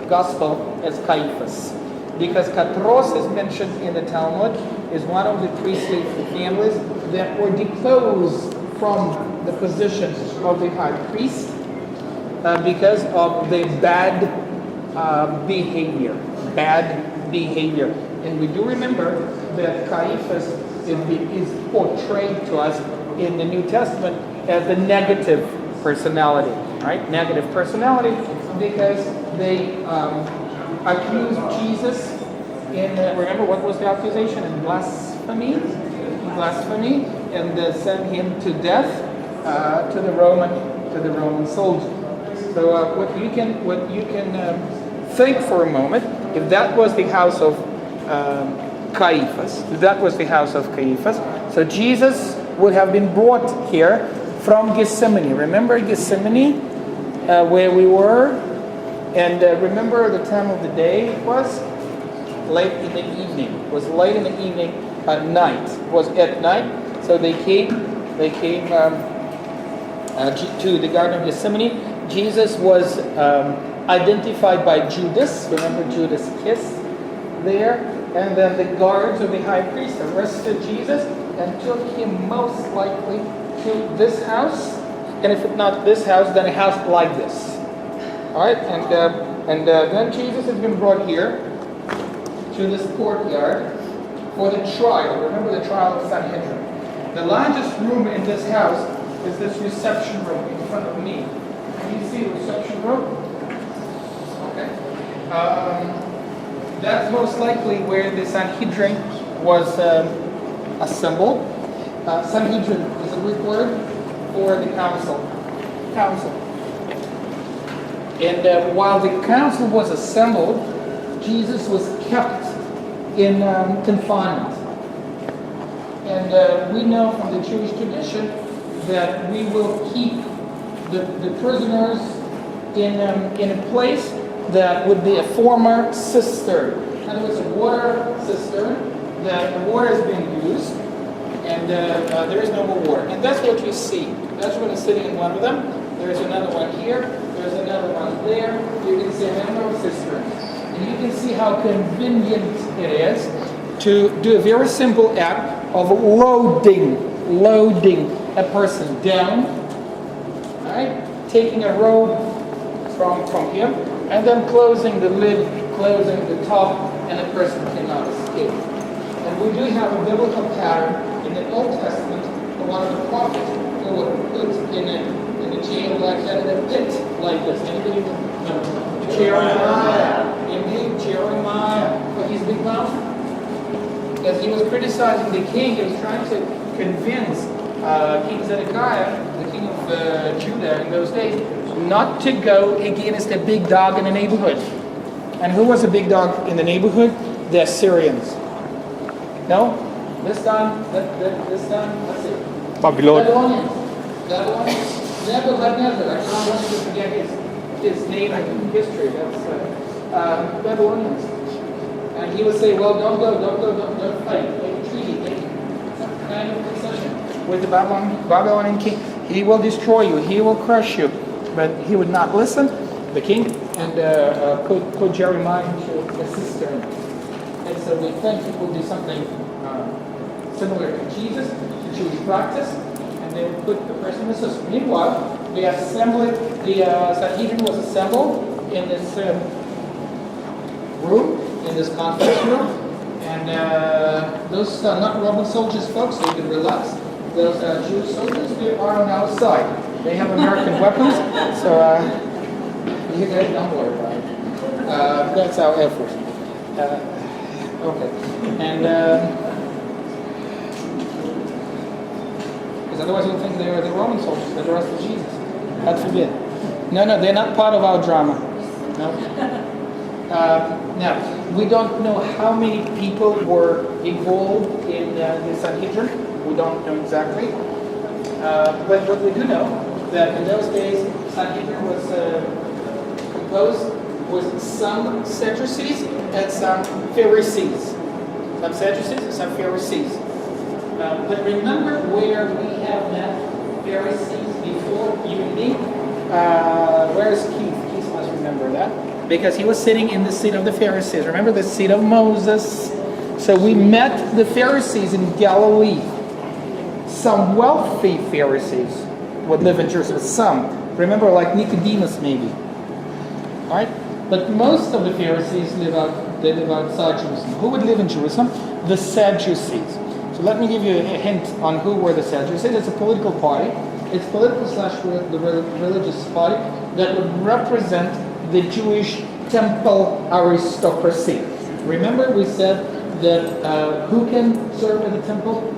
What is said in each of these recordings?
gospel as Caiaphas. Because Katros is mentioned in the Talmud, is one of the priestly families that were deposed from the position of the high priest because of the bad behavior. Bad behavior. And we do remember that Caiaphas is portrayed to us in the New Testament as the negative personality, right? Negative personality, because they accused Jesus in, remember what was the accusation? In blasphemy, and sent him to death to the Roman soldier. So what you can think for a moment, if that was the house of Caiaphas, so Jesus would have been brought here from Gethsemane. Remember Gethsemane, where we were? And remember the time of the day it was? Late in the evening. It was late in the evening at night. It was at night. So they came to the Garden of Gethsemane. Jesus was identified by Judas. Remember Judas' kiss there? And then the guards of the high priest arrested Jesus and took him most likely to this house. And if it's not this house, then a house like this. Alright, and then Jesus has been brought here to this courtyard for the trial. Remember the trial of Sanhedrin. The largest room in this house is this reception room in front of me. Can you see the reception room? Okay. That's most likely where the Sanhedrin was assembled. Sanhedrin is a Greek word for the council. And while the council was assembled, Jesus was kept in confinement. And we know from the Jewish tradition that we will keep the prisoners in a place that would be a former cistern. In other words, a water cistern that the water has been used and there is no more water. And that's what you see. That's what is sitting in one of them. There's another one here. There's another one there. You can see a number of cisterns. And you can see how convenient it is to do a very simple act of loading a person down, right? Taking a robe from him, and then closing the lid, closing the top, and the person cannot escape. And we do have a biblical pattern in the Old Testament of one of the prophets who were put in a jail like that, in a pit like this. Anybody know? Jeremiah. Indeed, Jeremiah. But he's been bound. As he was criticizing the king, he was trying to convince King Zedekiah, the king of Judah in those days, not to go against a big dog in the neighborhood. And who was a big dog in the neighborhood? The Assyrians. No? This time, let's see. Babylonians. Nebuchadnezzar. I don't want you to forget his name in history. That's Babylonians. And he would say, well, don't fight. Make a treaty. Make some kind of concession with the Babylonian king. He will destroy you. He will crush you. But he would not listen, the king, and put Jeremiah into a cistern. And so we think it will do something similar to Jesus, to Jewish practice, and they would put the person in the cistern. Meanwhile, the Sanhedrin was assembled in this room, in this conference room, and those are not Roman soldiers, folks, so you can relax. Those Jewish soldiers, they are on the outside. They have American weapons, so you guys don't worry about it. That's our effort. Okay. And because otherwise you'll think they are the Roman soldiers, they're the rest of Jesus. God forbid. No, they're not part of our drama. No. Now, we don't know how many people were involved in the Sanhedrin. We don't know exactly. But what we do know, that in those days, Sanhedrin was composed with some Sadducees and some Pharisees. Some Sadducees and some Pharisees. But remember where we have met Pharisees before, you and me? Where is Keith? Keith must remember that. because he was sitting in the seat of the Pharisees. Remember the seat of Moses? So we met the Pharisees in Galilee. Some wealthy Pharisees would live in Jerusalem. Some. Remember, like Nicodemus maybe. Alright? But most of the Pharisees live outside Jerusalem. Who would live in Jerusalem? The Sadducees. So let me give you a hint on who were the Sadducees. It's a political party. It's political / religious party that would represent the Jewish temple aristocracy. Remember we said that who can serve in the temple?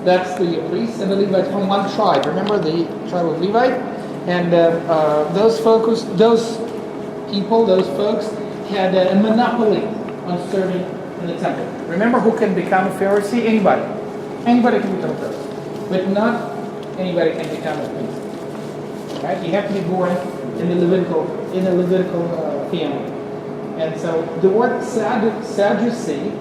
That's the priests and the Levites from one tribe. Remember the tribe of Levite? And those folks had a monopoly on serving in the temple. Remember who can become a Pharisee? Anybody. Anybody can become a Pharisee. But not anybody can become a priest. Right? You have to be born in the Levitical family. And so the word Sadducee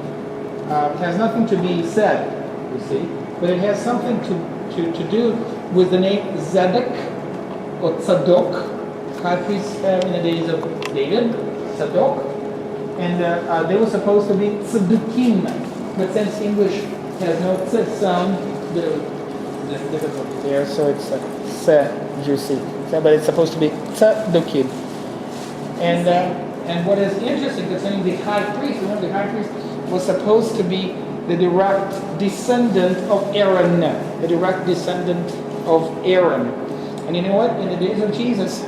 has nothing to be said, you see, but it has something to do with the name Zedek or Tzadok, high priest in the days of David, Tzadok, and they were supposed to be Tzadukim, but since English has no tz sound, the difficulty there, so it's Sadducee, but it's supposed to be Tzadukim. And what is interesting concerning the high priest, remember the high priest was supposed to be the direct descendant of Aaron, the direct descendant of Aaron. And you know what? In the days of Jesus,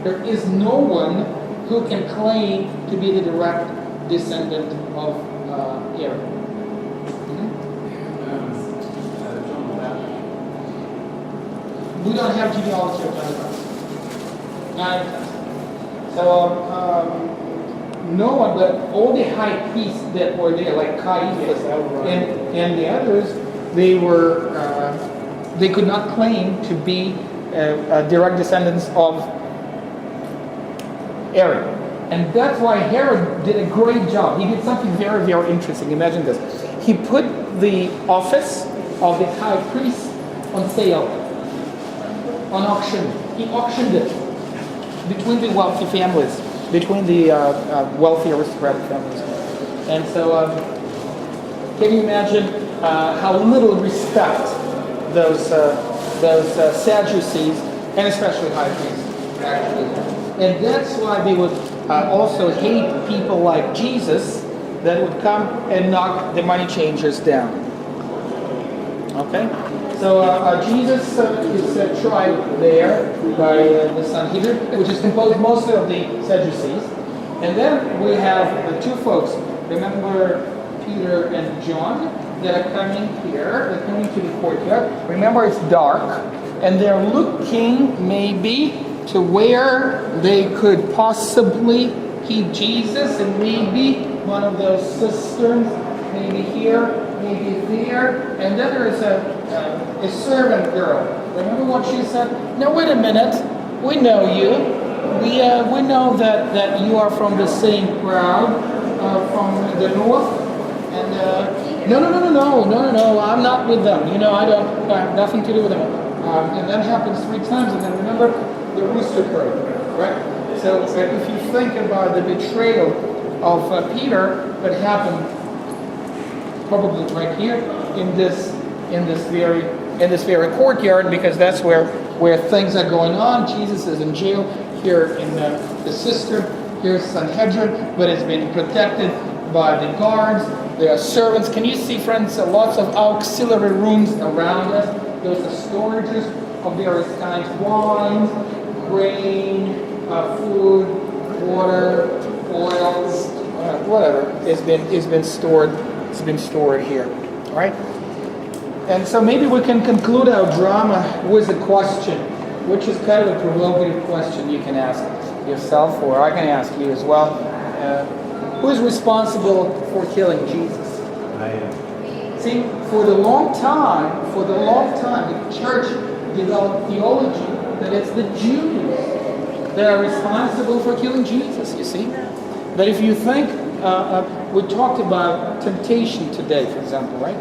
there is no one who can claim to be the direct descendant of Aaron. We don't have genealogy of John the Baptist. So no one, but all the high priests that were there, like Caiaphas and the others, they could not claim to be direct descendants of Aaron. And that's why Herod did a great job. He did something very, very interesting. Imagine this. He put the office of the high priest on sale, on auction. He auctioned it between the wealthy families, between the wealthy aristocratic families. And so, can you imagine how little respect those Sadducees, and especially high priests, actually had? And that's why they would also hate people like Jesus that would come and knock the money changers down. Okay? So Jesus is tried there by the Sanhedrin, which is composed mostly of the Sadducees. And then we have the two folks, remember Peter and John, that are coming here, they're coming to the courtyard. Remember it's dark, and they're looking maybe to where they could possibly keep Jesus, and maybe one of those cisterns, maybe here, maybe there. And then there is a servant girl. Remember what she said? Now wait a minute, we know you. We know that you are from the same crowd, from the north. And no, I'm not with them. You know, I have nothing to do with them. And that happens 3 times. And then remember the rooster crowed, right? So if you think about the betrayal of Peter, that happened probably right here in this very courtyard, because that's where things are going on. Jesus is in jail here in the cistern. Here's Sanhedrin, but it's been protected by the guards. There are servants. Can you see, friends, lots of auxiliary rooms around us? Those are storages of various kinds: wines, grain, food, water, oils, whatever. It's been stored. It's been stored here. All right. And so maybe we can conclude our drama with a question, which is kind of a provocative question you can ask yourself, or I can ask you as well. Who is responsible for killing Jesus? I am. See, for the long time, the church developed theology that it's the Jews that are responsible for killing Jesus, you see? But if you think, we talked about temptation today, for example, right?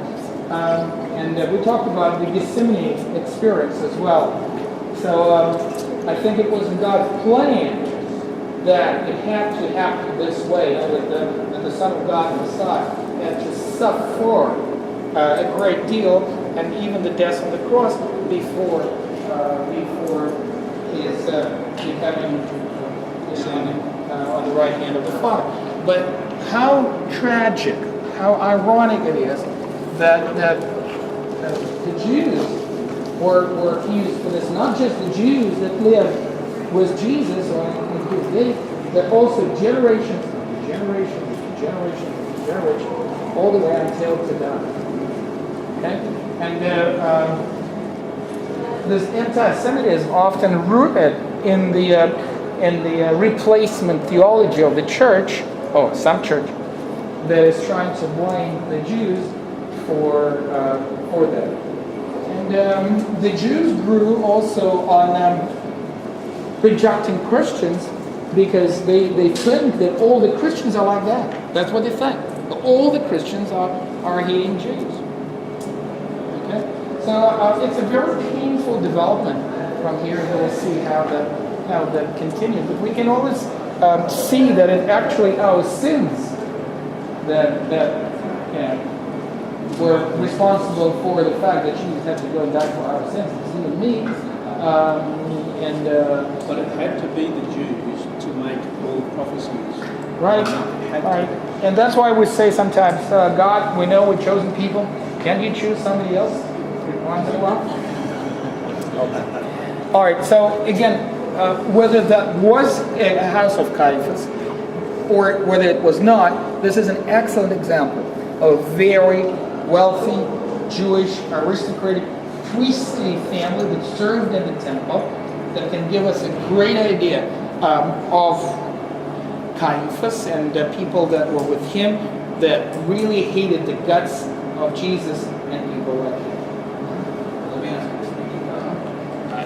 And we talked about the Gethsemane experience as well. So I think it was God's plan that it had to happen this way, that the Son of God, the Messiah, had to suffer a great deal, and even the death on the cross before his becoming on the right hand of the Father. But how tragic, how ironic it is that the Jews were accused for this. Not just the Jews that lived with Jesus or in his day, but also generations, all the way until today. Okay? And this anti-Semitism often rooted in the replacement theology of the church, or some church, that is trying to blame the Jews for that. And the Jews grew also on rejecting Christians because they think that all the Christians are like that. That's what they think. All the Christians are hating Jews. Okay? So it's a very painful development from here. We'll see how that continues. But we can always see that it's actually our sins that were responsible for the fact that Jesus had to go and die for our sins. It's you and me. But it had to be the Jews to make all prophecies. Right. Right. And that's why we say sometimes, God, we know we're chosen people. Can't you choose somebody else once in a while? All right. So again, whether that was a house of Caiaphas or whether it was not, this is an excellent example of very wealthy, Jewish, aristocratic, priestly family that served in the temple, that can give us a great idea of Caiaphas and the people that were with him that really hated the guts of Jesus and people like